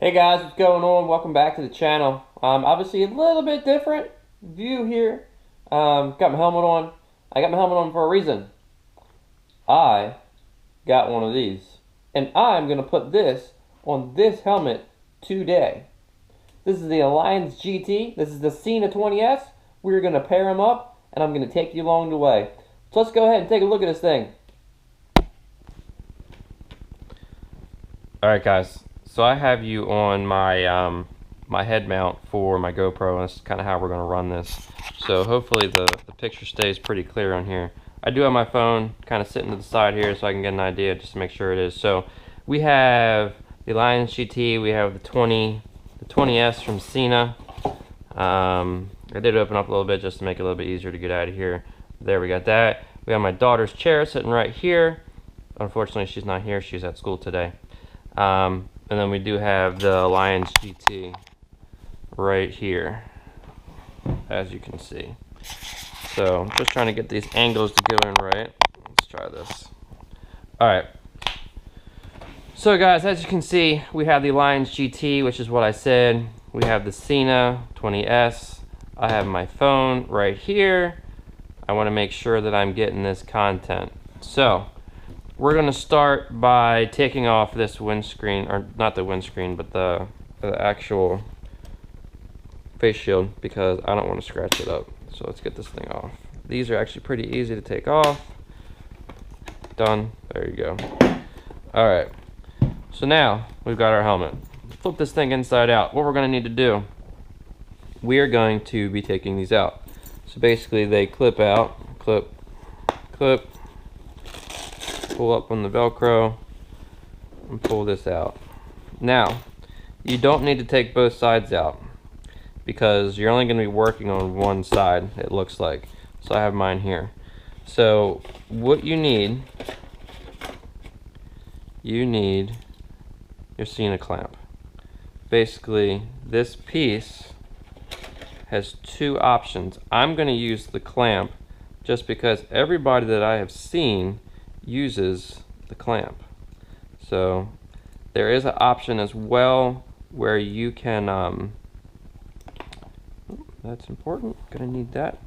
Hey guys, what's going on? Welcome back to the channel. Obviously a little bit different view here. Got my helmet on. I got my helmet on for a reason. I got one of these. And I'm going to put this on this helmet today. This is the Alliance GT. This is the SENA 20S. We're going to pair them up, and I'm going to take you along the way. So let's go ahead and take a look at this thing. Alright guys. So I have you on my my head mount for my GoPro, and that's kind of how we're going to run this. So hopefully the picture stays pretty clear on here. I do have my phone kind of sitting to the side here so I can get an idea just to make sure it is. So we have the Alliance GT, we have the 20S from SENA. I did open up a little bit just to make it a little bit easier to get out of here. There, we got that. We have my daughter's chair sitting right here. Unfortunately, she's not here. She's at school today. And then we do have the Alliance GT right here, as you can see. So I'm just trying to get these angles to go in right. Let's try this. Alright. So guys, as you can see, we have the Alliance GT, which is what I said. We have the SENA 20S. I have my phone right here. I want to make sure that I'm getting this content. So we're going to start by taking off this windscreen, or not the windscreen, but the actual face shield, because I don't want to scratch it up. So let's get this thing off. These are actually pretty easy to take off. Done. There you go. Alright. So now we've got our helmet. Flip this thing inside out. What we're going to need to do, we are going to be taking these out. So basically they clip out, clip, clip, pull up on the Velcro, and pull this out. Now, you don't need to take both sides out, because you're only going to be working on one side, it looks like. So I have mine here. So what you need your SENA clamp. Basically, this piece has two options. I'm going to use the clamp just because everybody that I have seen uses the clamp. So there is an option as well where you can that's important, gonna need that.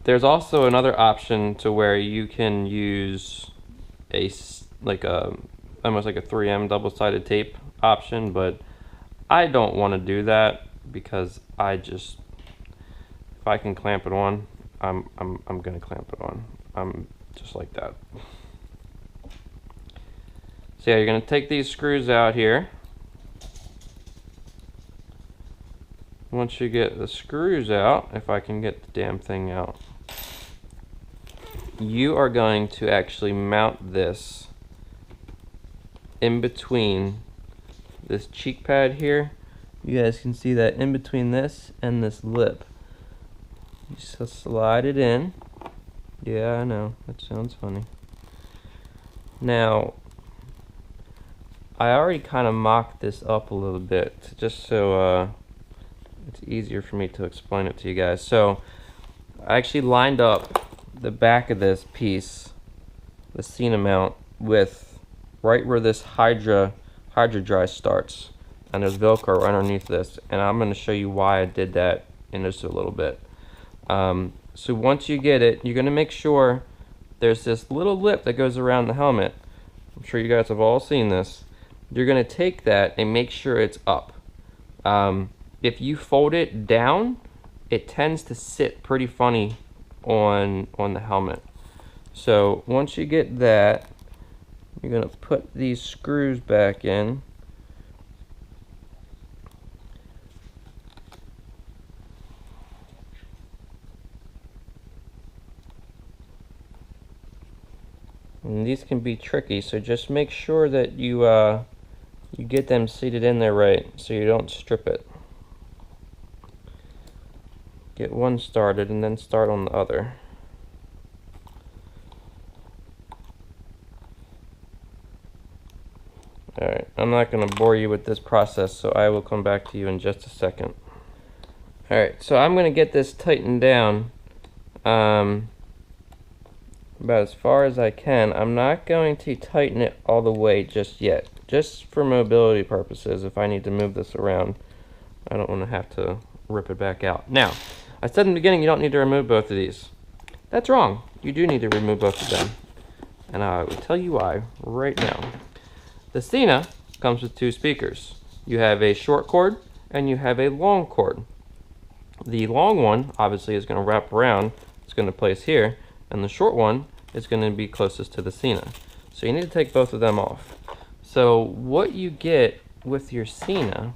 There's also another option to where you can use almost like a 3M double-sided tape option, but I don't want to do that because if I can clamp it on, I'm gonna clamp it on. I'm just like that. So yeah, you're gonna take these screws out here. Once you get the screws out, if I can get the damn thing out, you are going to actually mount this in between this cheek pad here. You guys can see that in between this and this lip. You just slide it in. Yeah, I know, that sounds funny. Now, I already kind of mocked this up a little bit, just so it's easier for me to explain it to you guys. So, I actually lined up the back of this piece, the SENA mount, with right where this Hydra Dry starts. And there's Velcro right underneath this. And I'm going to show you why I did that in just a little bit. So once you get it, you're going to make sure there's this little lip that goes around the helmet. I'm sure you guys have all seen this. You're going to take that and make sure it's up. If you fold it down, it tends to sit pretty funny on the helmet. So once you get that, you're going to put these screws back in. And these can be tricky, so just make sure that you get them seated in there right, so you don't strip it. Get one started and then start on the other. Alright, I'm not going to bore you with this process, so I will come back to you in just a second. Alright, so I'm going to get this tightened down. about as far as I can. I'm not going to tighten it all the way just yet, just for mobility purposes. If I need to move this around, I don't want to have to rip it back out. Now, I said in the beginning you don't need to remove both of these. That's wrong. You do need to remove both of them, and I will tell you why right now. The SENA comes with two speakers. You have a short cord and you have a long cord. The long one obviously is going to wrap around, it's going to place here, and the short one is going to be closest to the SENA. So you need to take both of them off. So what you get with your SENA,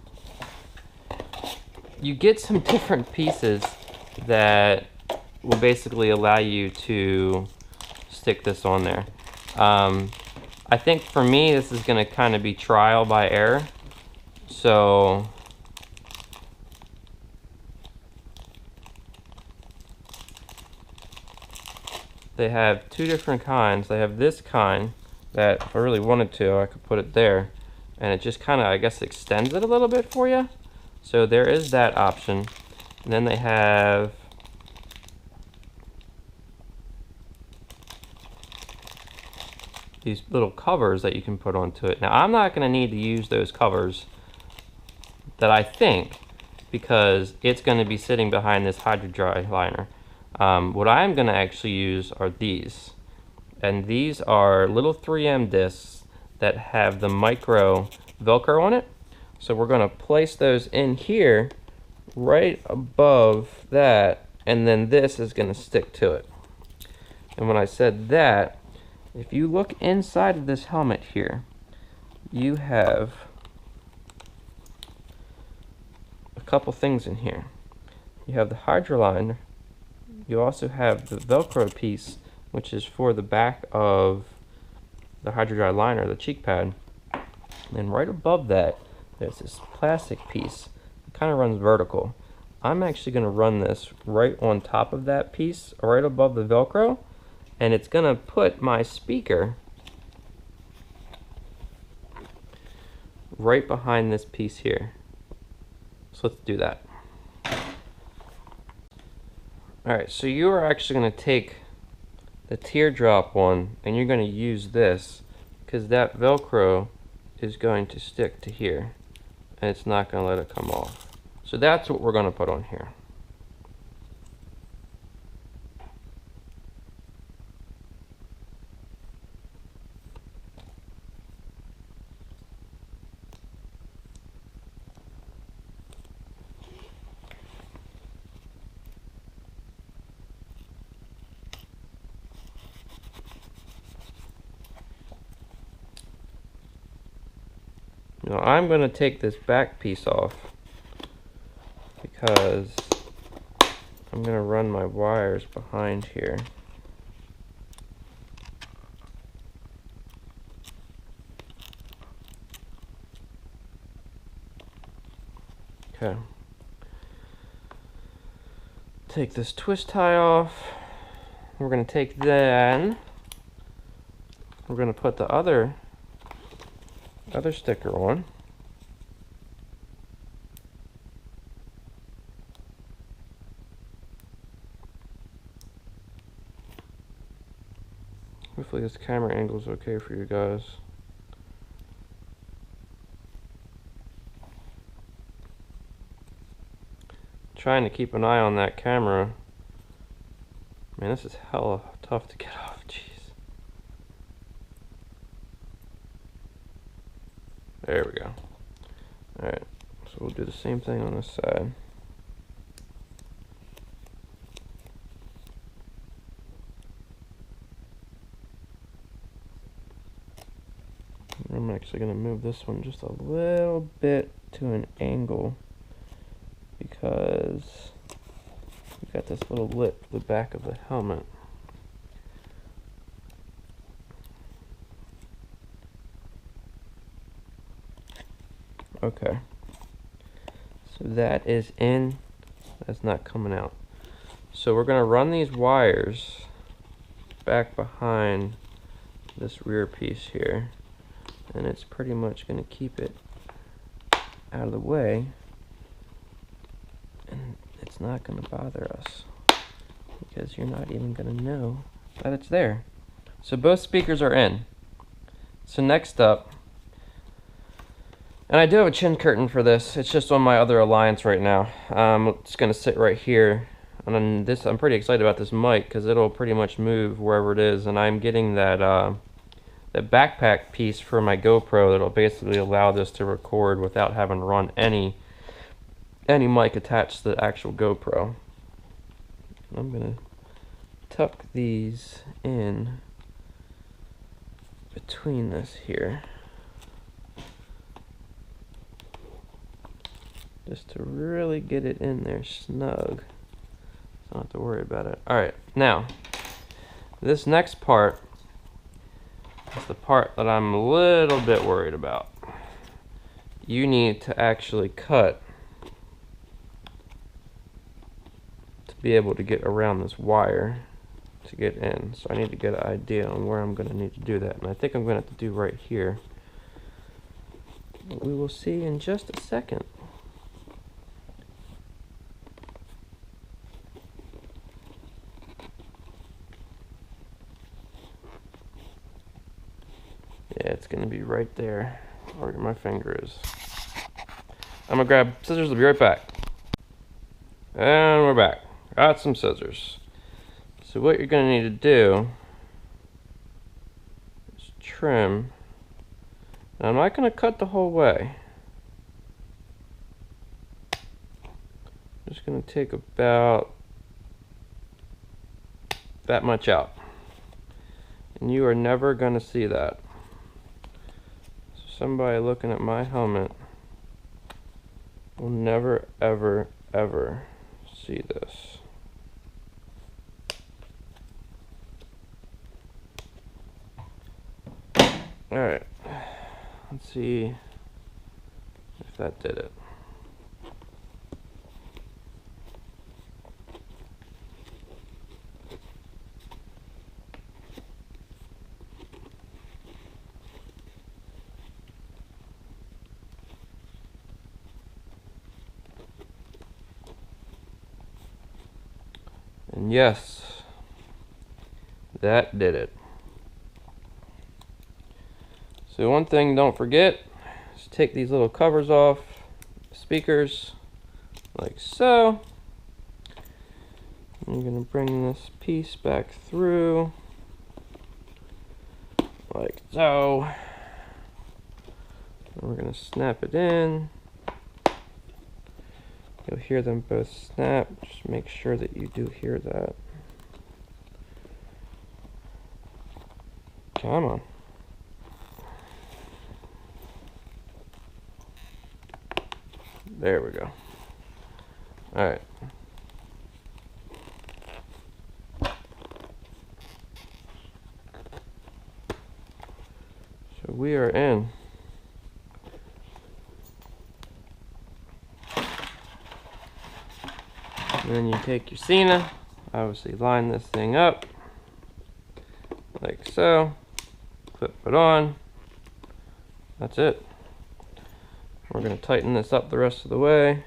you get some different pieces that will basically allow you to stick this on there. I think for me this is going to kind of be trial by error. So they have two different kinds. They have this kind that if I really wanted to, I could put it there, and it just kind of, I guess, extends it a little bit for you. So there is that option. And then they have these little covers that you can put onto it. Now I'm not going to need to use those covers, that I think, because it's going to be sitting behind this hydro dry liner. What I'm going to actually use are these, and these are little 3M discs that have the micro Velcro on it. So we're going to place those in here right above that, and then this is going to stick to it. And when I said that, if you look inside of this helmet here, you have a couple things in here. You have the hydro liner. You also have the Velcro piece, which is for the back of the hydro dry liner, the cheek pad. And then right above that, there's this plastic piece. It kind of runs vertical. I'm actually going to run this right on top of that piece, right above the Velcro, and it's going to put my speaker right behind this piece here. So let's do that. Alright, so you are actually going to take the teardrop one and you're going to use this, because that Velcro is going to stick to here and it's not going to let it come off. So that's what we're going to put on here. Now I'm going to take this back piece off because I'm going to run my wires behind here. Okay. Take this twist tie off. We're going to take then, we're going to put the other sticker on. Hopefully this camera angle is okay for you guys. Trying to keep an eye on that camera. Man, this is hella tough to get off. Jeez. There we go. Alright, so we'll do the same thing on this side. I'm actually going to move this one just a little bit to an angle because we've got this little lip at the back of the helmet. Okay, so that is in, that's not coming out. So we're going to run these wires back behind this rear piece here, and it's pretty much going to keep it out of the way, and it's not going to bother us because you're not even going to know that it's there. So both speakers are in. So next up, and I do have a chin curtain for this. It's just on my other Alliance right now. It's gonna sit right here. And then this, I'm pretty excited about this mic because it'll pretty much move wherever it is. And I'm getting that that backpack piece for my GoPro that'll basically allow this to record without having to run any mic attached to the actual GoPro. I'm gonna tuck these in between this here, just to really get it in there snug, so I don't have to worry about it. Alright, now this next part is the part that I'm a little bit worried about. You need to actually cut to be able to get around this wire to get in. So I need to get an idea on where I'm going to need to do that. And I think I'm going to have to do right here. But we will see in just a second. Yeah, it's going to be right there where my finger is. I'm going to grab scissors. I'll be right back. And we're back. Got some scissors. So what you're going to need to do is trim. Now I'm not going to cut the whole way. I'm just going to take about that much out. And you are never going to see that. So somebody looking at my helmet will never, ever, ever see this. Alright, let's see if that did it. And yes, that did it. So one thing don't forget is take these little covers off speakers like so. I'm going to bring this piece back through like so. And we're going to snap it in. You'll hear them both snap. Just make sure that you do hear that. Come on. There we go. Alright. So we are in. And then you take your SENA, obviously line this thing up like so, clip it on. That's it. We're going to tighten this up the rest of the way.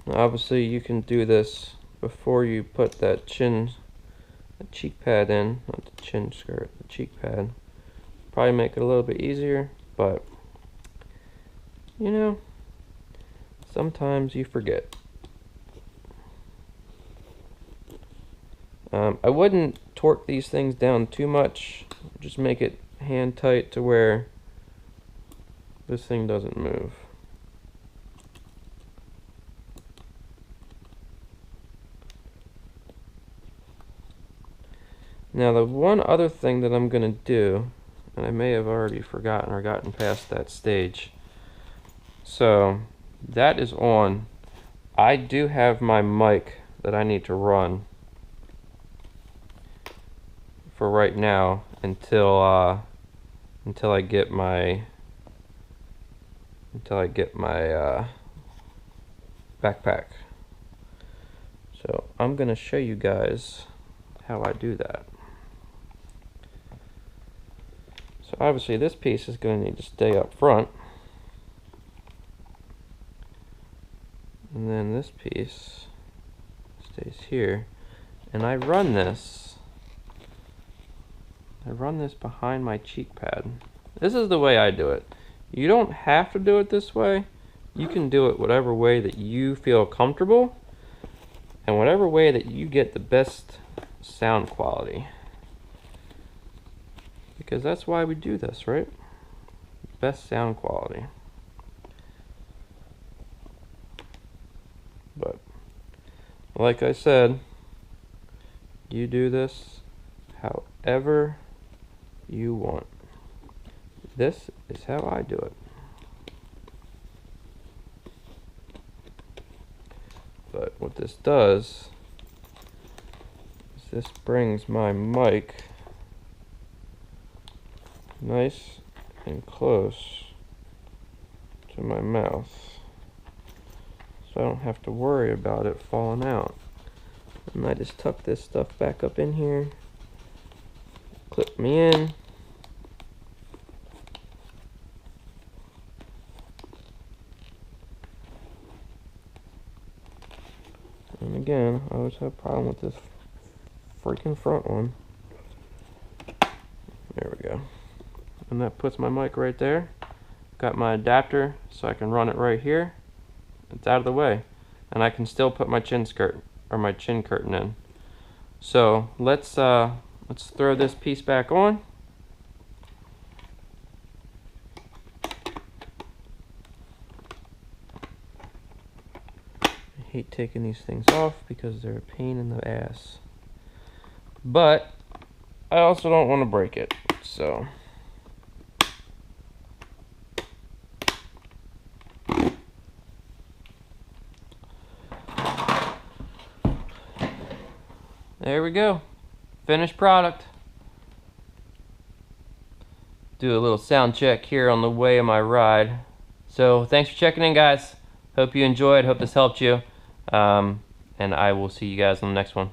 Now obviously you can do this before you put that cheek pad in, not the chin skirt, the cheek pad. Probably make it a little bit easier, but you know, sometimes you forget. I wouldn't torque these things down too much, just make it hand tight to where this thing doesn't move. Now the one other thing that I'm going to do, and I may have already forgotten or gotten past that stage, so that is on. I do have my mic that I need to run for right now until I get my backpack. So I'm gonna show you guys how I do that. So obviously this piece is going to need to stay up front, and then this piece stays here, and I run this I run this behind my cheek pad. This is the way I do it. You don't have to do it this way. You can do it whatever way that you feel comfortable and whatever way that you get the best sound quality. Because that's why we do this, right? Best sound quality. But like I said, you do this however you want. This is how I do it. But what this does is this brings my mic nice and close to my mouth, so I don't have to worry about it falling out. And I just tuck this stuff back up in here, clip me in, and again, I always have a problem with this freaking front one. There we go. And that puts my mic right there. Got my adapter so I can run it right here. It's out of the way. And I can still put my chin curtain in. So let's throw this piece back on. I hate taking these things off because they're a pain in the ass. But I also don't want to break it. So there we go. Finished product. Do a little sound check here on the way of my ride. So thanks for checking in, guys. Hope you enjoyed. Hope this helped you. And I will see you guys on the next one.